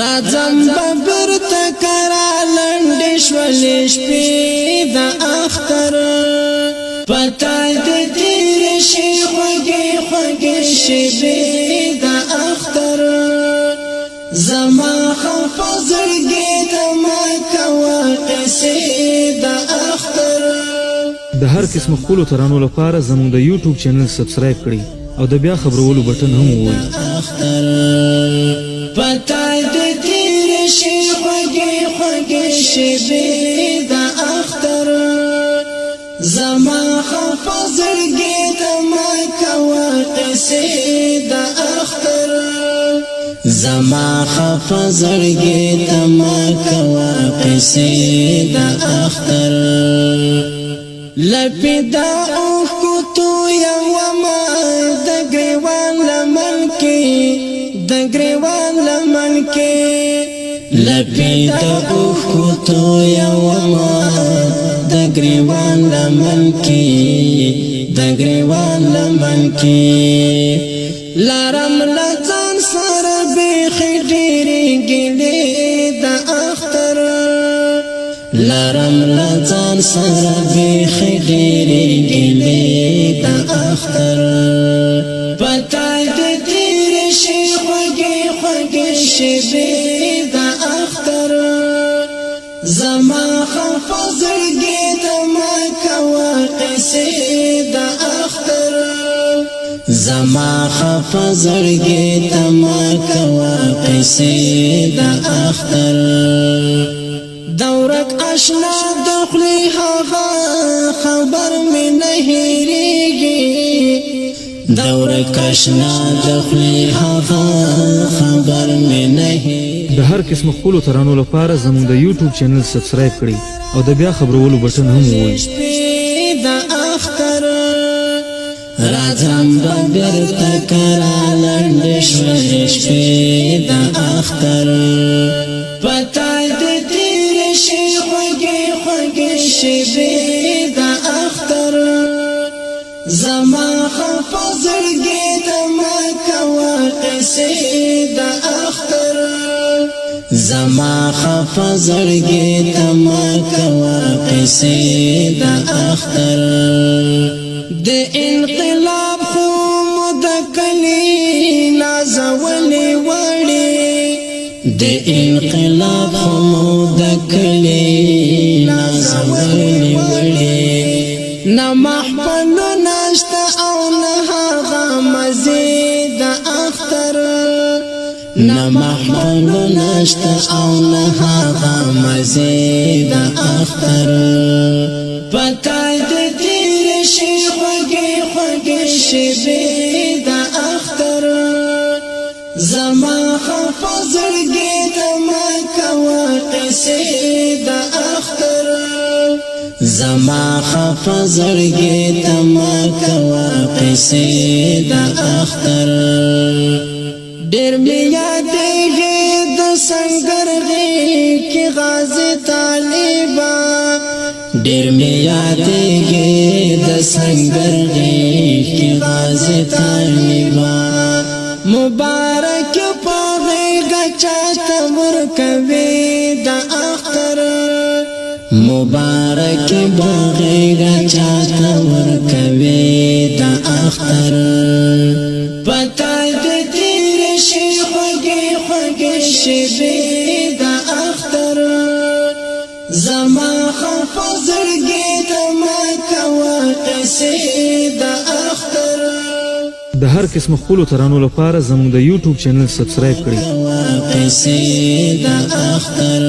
رازم ببر تکرا لنڈش ولیش پی دا اختر پتای دی تیر شی خوگی خوگی شبی دا اختر زما خفزرگی دما کوا قسی دا اختر د هر قسم خپلو ترانو لپاره زموږ د یوټیوب چینل سبسکرایب کړئ او د بیا خبرولو بټن هم ووهئ. پتای د تیر شي خوږې خوږې شېبې د اختر زما خفه زړګي ته ما کوه قصې د اختر زما خفه زړګي ته ما کوه قصې د اختر لپدا اوکتو یوما دګریوان لمن کې دګریوان لمن کې لپدا اوکتو یوما دګریوان لمن کې دګریوان لمن کې لارم لځان سره به خډيري ګلې د اختر لارم لځان سره به خډيري ګلې د اختر پتاي د تیر شي خوږې خوږې شېبې د اختر زما خفه زړګي د ما کوه قصې د اختر زما خفه زړګي د ما کوه قصې د اختر دورک اشنا دخلی هغه خبر می نه هېریږي دورک اشنا دخلی هغه خبر می نه د هر قسم خپلو ترانو لپاره زموږ د یوټیوب چینل سبسکرایب کړئ او د بیا خبرولو بټن هم ووهئ. د اختر رازم ببرته کرا لنډ شوې شپې د اختر پتای د تیر شي خوږې خوږې شېبې د اختر زما خفه زړګي د ما کوه قصې د اختر زما خفه زړګي د ما کوه قصې د اختر د انقلاب خو د کلی نازولې وړې د انقلاب خو د کلی نازولې وړې نه محفلو نشته او نه هغه مزې د اختر نه محفلو نشته او نه هغه مزې د اختر پتای د تیر شي خوږې خوږې شېبې د اختر زما خفه زړګي د ما کوه قصې د اختر زما خفه زړګي د ما کوه قصې د اختر ډېر مې یادېږي د سنګر کې غازي طالبه ډېر مې یادېږي د سنګر کې غازي طالبه مبارک په غېږه چاته ورکوي د اختر مبارک په غېږه چاته ورکوي د اختر پتای د تیر شي خوږې خوږې شېبې د اختر زما خفه زړګي د ما کوه قصې د اختر د هر قسم خپلو ترانو لپاره زموږ د یوټیوب چینل سبسکرایب کړئ. قصې د اختر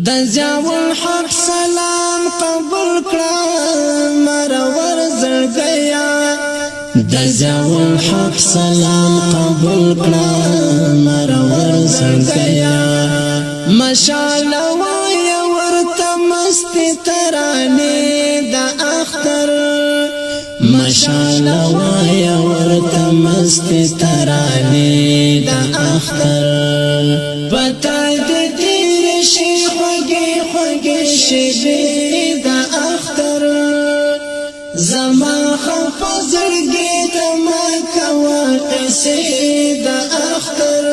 د ضیاء الحق سلام قبول کړه مرور زړګیا د ضیاء الحق سلام قبول کړه مرور زړګیا مشاله وای ورته مستی ترانې د اختر مشاله وای ورته مستی ترانې د اختر پتای د تیر شي خوږې خوږې شېبې د اختر زما خفه زړګي د ما کوه قصې د اختر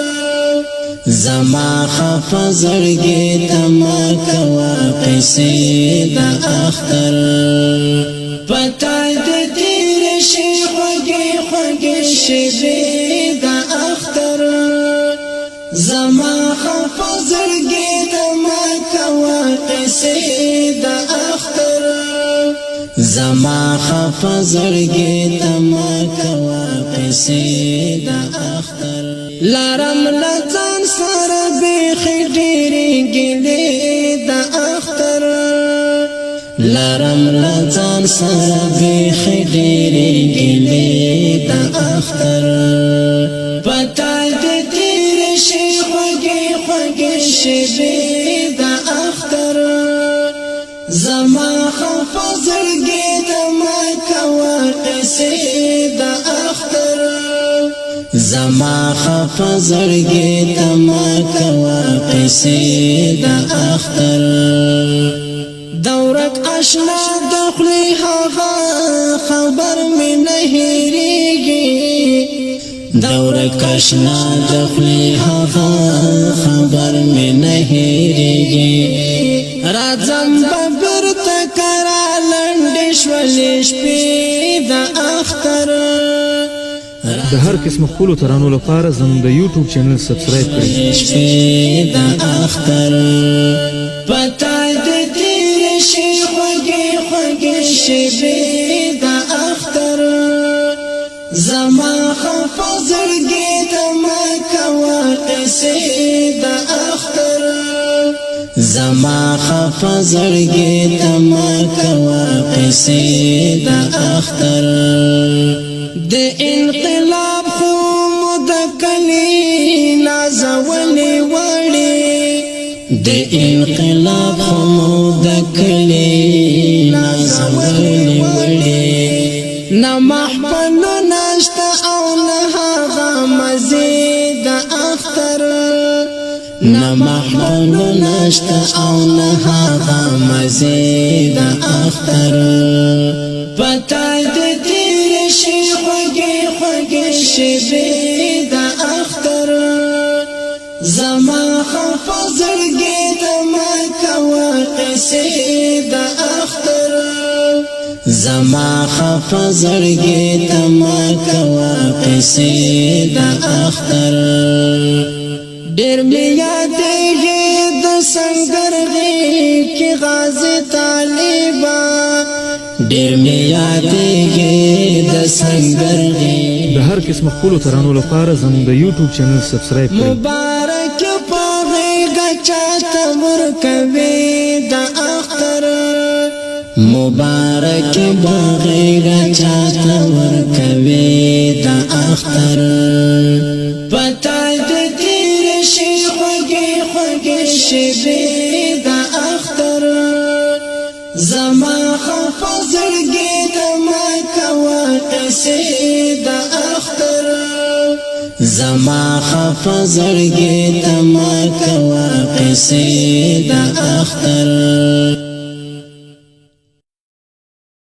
زما خفا زړګي تما کوا قصې د اختر پتاي د تیر شي خوږې خوږې شي د اختر زما خفا زړګي تما کوا قصې د اختر زما خفا زړګي تما کوا قصې د اختر لارم لځان سره بيخ ډېرې ګلې د اختر لارم لځان سره بيخ ډېرې ګلې د اختر پتاي د تیر شي خوږې خوږې شي د اختر زما خفا زړګي تما کوا قصې د اختر زما خفا زړګي تما کوا قصې د اختر دورک آشنا دخلی هغه خبر مې نه هېرېږي دورک آشنا دخلی هغه خبر مې نه هېرېږي راځم بېرته کرا لنډې شولې شپې د اختر د هر قسم خپلو ترانو لپاره زموږ د یوټیوب چینل سبسکرایب کړئ شپې د اختر پتاي د تیر شي خوږې خوږې شي د اختر زما خفا زړګي تما کوا قصې د اختر زما خفا زړګي تما کوا قصې د اختر د انقلاب خو مدکلی نازولې وړي د انقلاب خو مدکلی نازولې وړي نه محفل نشته او نه هغه مزید اختر نه محفل نشته او نه هغه مزید اختر پتاي د تیر شي خوږې خوږې شي د اختر زما خفا زړګي تما کوا قصې د اختر زما خفا زړګي تما کوا قصې د اختر ډېر مې یادېږي د سنګرغې کې غازي طالبان ډېر مې یادېږي د سنګرغې د هر قسم خپلو ترانو لپاره زموږ د یوټیوب چینل سبسکرایب کړئ مبارک په غېږه چاته ورکوي د اختر مبارک په غېږه چاته ورکوي د اختر پتاي د تیر شي خوږې خوږې شي د اختر زما خفا زړګي تما کوا قصې د اختر زما خفا زړګي تما کوا قصې د اختر